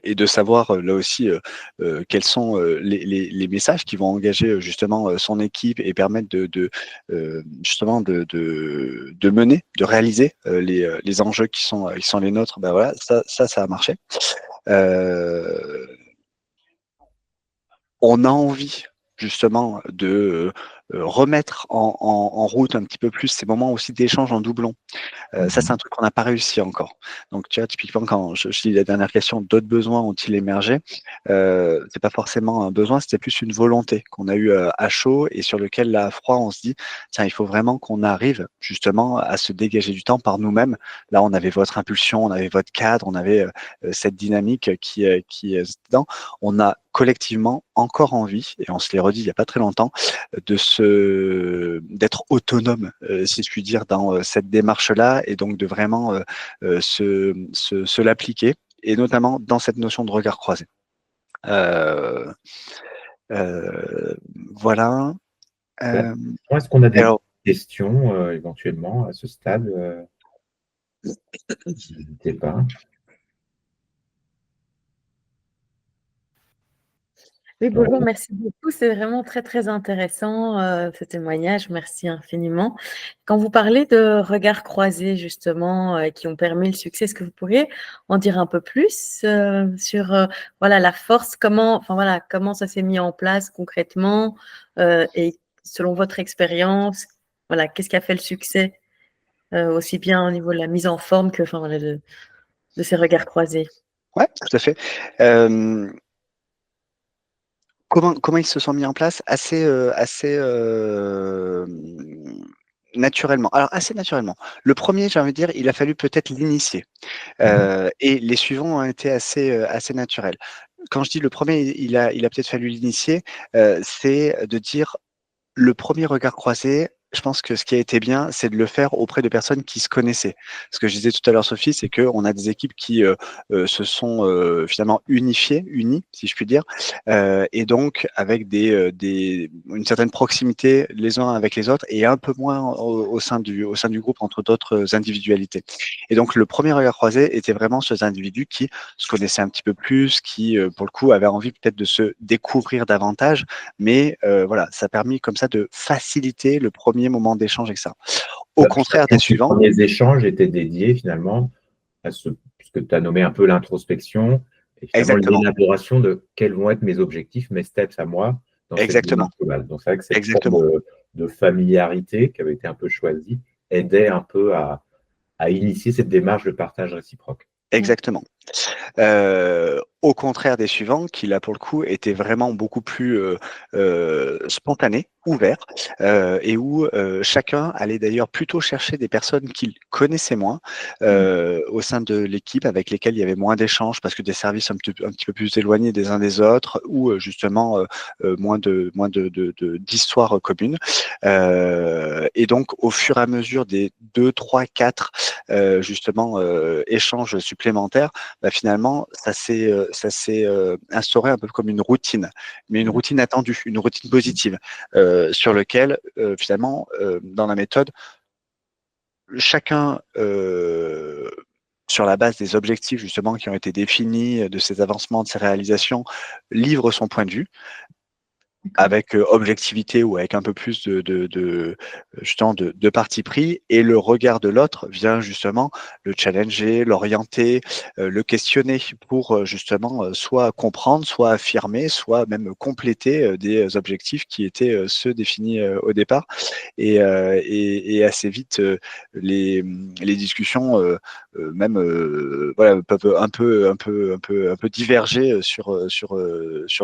Et de savoir là aussi quels sont les messages qui vont engager justement son équipe et permettre justement de mener, de réaliser les enjeux qui sont les nôtres. Ben voilà, ça a marché. On a envie justement de remettre en route un petit peu plus ces moments aussi d'échange en doublon. Ça, c'est un truc qu'on n'a pas réussi encore. Donc, tu vois, typiquement, quand je dis la dernière question, d'autres besoins ont-ils émergé? C'est pas forcément un besoin, c'était plus une volonté qu'on a eu à chaud et sur lequel, là, à froid, on se dit, tiens, il faut vraiment qu'on arrive justement à se dégager du temps par nous-mêmes. Là, on avait votre impulsion, on avait votre cadre, on avait cette dynamique qui est dedans. On a collectivement encore envie, et on se l'est redit il n'y a pas très longtemps, d'être autonome, si je puis dire, dans cette démarche-là, et donc de vraiment se l'appliquer, et notamment dans cette notion de regard croisé. Voilà. Est-ce qu'on a des questions éventuellement à ce stade? N'hésitez pas. Oui, bonjour, merci beaucoup. C'est vraiment très, très intéressant ce témoignage. Merci infiniment. Quand vous parlez de regards croisés, justement, qui ont permis le succès, est-ce que vous pourriez en dire un peu plus sur voilà, la force, comment ça s'est mis en place concrètement et selon votre expérience, voilà, qu'est-ce qui a fait le succès aussi bien au niveau de la mise en forme que voilà, de ces regards croisés? Oui, tout à fait. Comment ils se sont mis en place? Assez naturellement. Alors, assez naturellement. Le premier, j'ai envie de dire, il a fallu peut-être l'initier. Et les suivants ont été assez naturels. Quand je dis le premier, il a peut-être fallu l'initier, c'est de dire le premier regard croisé. Je pense que ce qui a été bien, c'est de le faire auprès de personnes qui se connaissaient. Ce que je disais tout à l'heure, Sophie, c'est qu'on a des équipes qui se sont finalement unies, si je puis dire, et donc avec une certaine proximité les uns avec les autres et un peu moins au sein du groupe entre d'autres individualités. Et donc le premier regard croisé était vraiment sur des individus qui se connaissaient un petit peu plus, qui pour le coup avaient envie peut-être de se découvrir davantage, mais voilà, ça a permis comme ça de faciliter le premier moment d'échange avec ça. Au contraire des suivants. Les premiers échanges étaient dédiés finalement à ce que tu as nommé un peu l'introspection Et finalement, Exactement. l'élaboration de quels vont être mes objectifs, mes steps à moi dans cette Exactement. démarche globale. Donc, c'est vrai que cette Exactement. forme de familiarité qui avait été un peu choisie aidait un peu à initier cette démarche de partage réciproque. Exactement. Au contraire des suivants, qui là pour le coup étaient vraiment beaucoup plus spontanés, ouverts, et où chacun allait d'ailleurs plutôt chercher des personnes qu'il connaissait moins au sein de l'équipe, avec lesquelles il y avait moins d'échanges parce que des services un petit peu plus éloignés des uns des autres, ou justement moins d'histoires communes. Et donc au fur et à mesure des 2, 3, 4 justement échanges supplémentaires, bah, finalement, ça s'est instauré un peu comme une routine, mais une routine attendue, une routine positive, sur lequel, finalement, dans la méthode, chacun, sur la base des objectifs justement qui ont été définis, de ses avancements, de ses réalisations, livre son point de vue, avec objectivité ou avec un peu plus justement de parti pris, et le regard de l'autre vient justement le challenger, l'orienter, le questionner pour justement soit comprendre, soit affirmer, soit même compléter des objectifs qui étaient ceux définis au départ. Et assez vite, les discussions même voilà, peuvent un peu diverger sur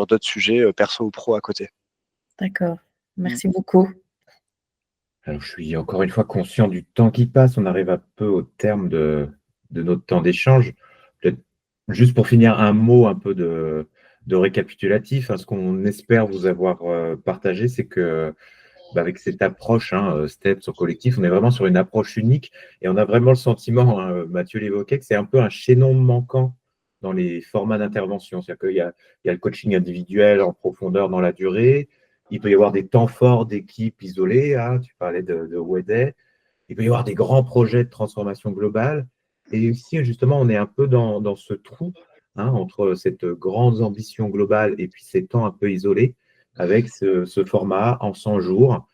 d'autres sujets perso ou pro à côté. D'accord. Merci beaucoup. Alors, je suis encore une fois conscient du temps qui passe. On arrive un peu au terme de notre temps d'échange. Peut-être juste pour finir, un mot un peu de récapitulatif. Ce qu'on espère vous avoir partagé, c'est que avec cette approche, STEPS au collectif, on est vraiment sur une approche unique et on a vraiment le sentiment, Mathieu l'évoquait, que c'est un peu un chaînon manquant dans les formats d'intervention. C'est-à-dire qu'il y a le coaching individuel en profondeur dans la durée. Il peut y avoir des temps forts d'équipes isolées. Tu parlais de Weday. Il peut y avoir des grands projets de transformation globale. Et ici, justement, on est un peu dans ce trou entre cette grande ambition globale et puis ces temps un peu isolés, avec ce format en 100 jours,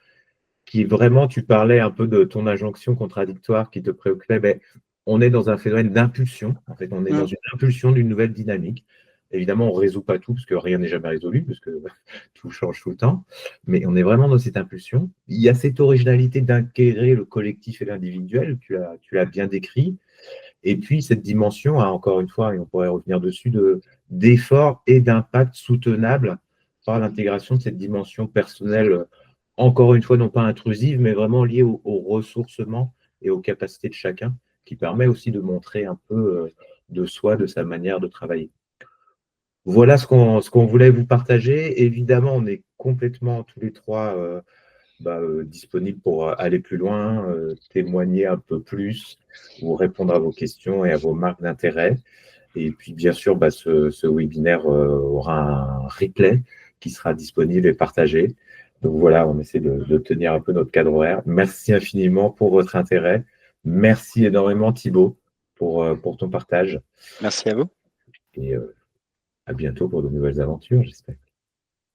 qui vraiment, tu parlais un peu de ton injonction contradictoire qui te préoccupait. On est dans un phénomène d'impulsion. En fait, on est dans une impulsion d'une nouvelle dynamique. Évidemment, on ne résout pas tout, parce que rien n'est jamais résolu, parce que tout change tout le temps. Mais on est vraiment dans cette impulsion. Il y a cette originalité d'acquérir le collectif et l'individuel, tu l'as bien décrit. Et puis, cette dimension, encore une fois, et on pourrait revenir dessus, d'effort et d'impact soutenable par l'intégration de cette dimension personnelle, encore une fois, non pas intrusive, mais vraiment liée au ressourcement et aux capacités de chacun, qui permet aussi de montrer un peu de soi, de sa manière de travailler. Voilà ce qu'on voulait vous partager. Évidemment, on est complètement tous les trois disponibles pour aller plus loin, témoigner un peu plus, ou répondre à vos questions et à vos marques d'intérêt. Et puis, bien sûr, ce webinaire aura un replay qui sera disponible et partagé. Donc voilà, on essaie de tenir un peu notre cadre horaire. Merci infiniment pour votre intérêt. Merci énormément, Thibaut, pour ton partage. Merci à vous. Et à bientôt pour de nouvelles aventures, j'espère.